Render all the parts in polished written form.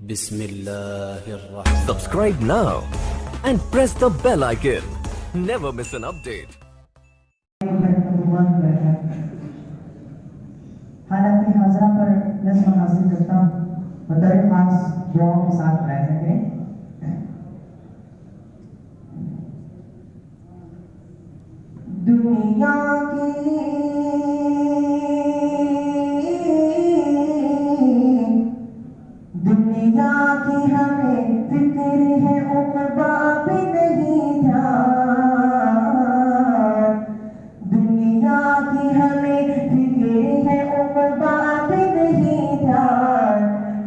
Bismillahirrahmanirrahim. Subscribe now and press the bell icon. Never miss an update. हालांकि हाजरा पर नज़्म हासिल करता हूँ और दर खास दुआओं के साथ बैठ करें। दुनिया की हमें फिक्र है उक़बा भी नहीं था। दुनिया की हमें फिक्र है उक़बा भी नहीं था।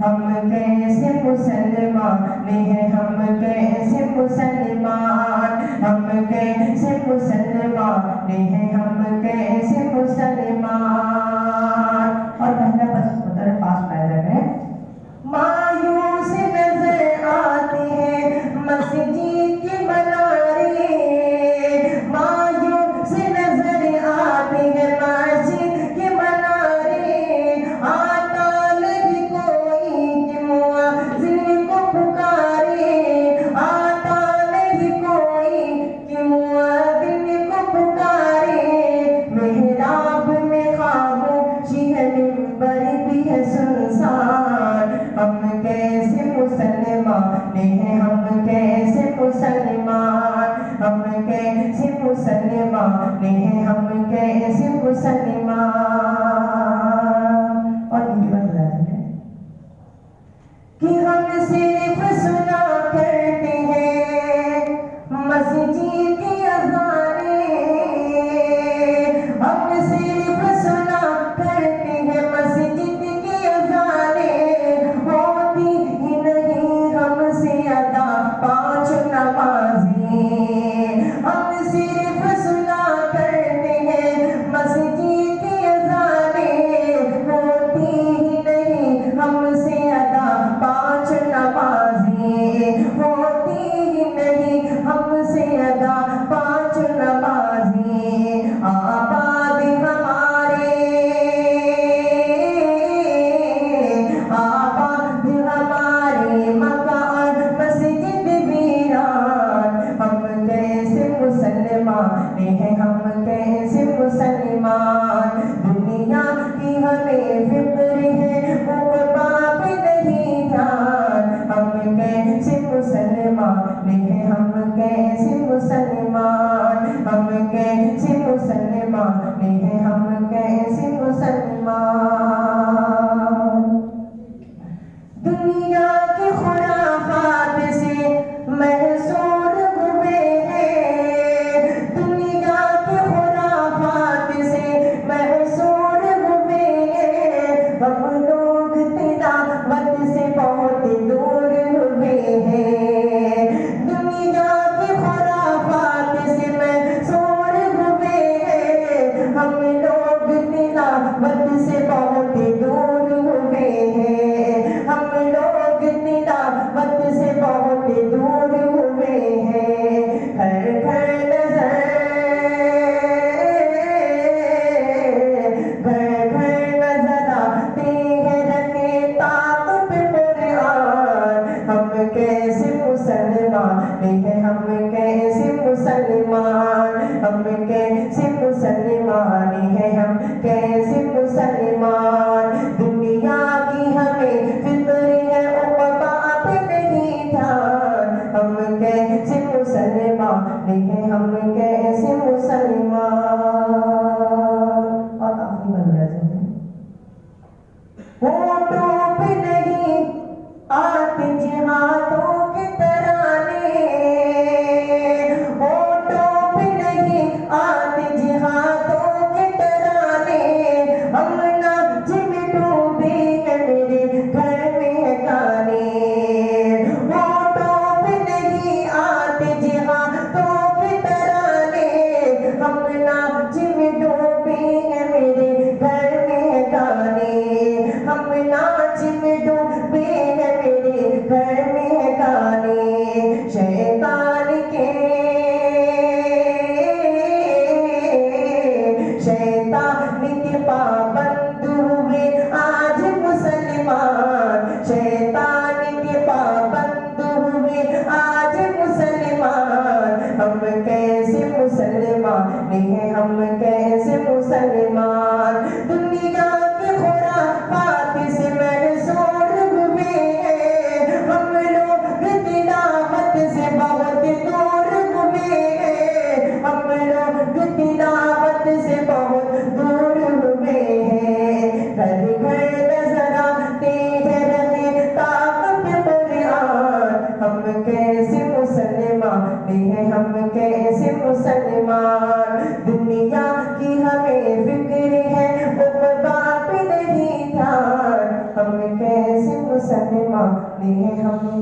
हम कैसे मुसलमान हैं, हम कैसे मुसलमान, हम कैसे मुसलमान हैं, हम कैसे मुसलमान। और पहला बस उधर पास पैदा है। मायूस नजर आती है मस्जिद की मनारे, मायूस नजर आती है मस्जिद के मनारे। आता नहीं कोई कि मुअज्जिन को पुकारे, आता नहीं कोई कि मुअज्जिन को पुकारे। मेहराब में खामोशी है, मिंबर भी है सुनसान। हम कैसे मुसलमान हैं, हम कैसे मुसलमान, हम कैसे मुसलमान हैं, हम कैसे मुसलमान। और हिंदी में बताते हैं कि हम सिर्फ सुना करते हैं मस्जिद की अज़ानें। हम सिर्फ सुना करते हैं मस्जिद की अज़ानें। होती ही नहीं हमसे अदा पाँच नमाज़ें। हम सिर्फ सुना करते हैं मस्जिद की अज़ानें। होती ही नहीं हमसे अदा पाँच नमाज़ें। होती ही नहीं हमसे अदा पाँच नमाज़ें। आबाद हमारे, आबाद हमारे मकान मस्जिद वीरान। हम कैसे मुसलमान हैं, हम कैसे मुसलमान। दुनिया की हमें फिक्र है उक़बा भी नहीं था। हम कैसे मुसलमान हैं, हम कैसे मुसलमान, हम कैसे मुसलमान हैं, हम कैसे मुसलमान। दुनिया के खुराफात से महसूर हुए हैं, दुनिया के खुराफात से महसूर हुए हैं। हम लोग तिलावत से बहुत दूर हुए हैं। दुनिया के खुराफात से महसूर हुए हैं। हम लोग तिलावत से बहुत दूर हुए हैं। हम लोग तिलावत से बहुत दूर हुए हैं। घर घर नजर, घर घर नजर आते हैं रखे ताक पे कुरान। हम कैसे मुसलमान हैं, हम कैसे मुसलमान, हम कैसे मुसलमान हैं, हम कैसे मुसलमान। दुनिया की हमें फिक्र है उक़बा भी नहीं था। हम कैसे मुसलमान हैं, हम कैसे मुसलमान। और आखिरी बन रहे हैं होठों पे नहीं आते जिहादों के तराने। होठों पे नहीं आते जिहादों के तराने। हम नाच में डूबे हैं, मेरे घर में है गाने। होठों पे नहीं आते जिहादों के तराने। हम नाच में डूबे हैं, मेरे घर में है गाने। हम नाच में डूबे हैं, मेरे घर में हैं हम कैसे मुसलमान। दुनिया की हमें फिक्र है वो बात नहीं ध्यान, हम कैसे मुसलमान हैं हम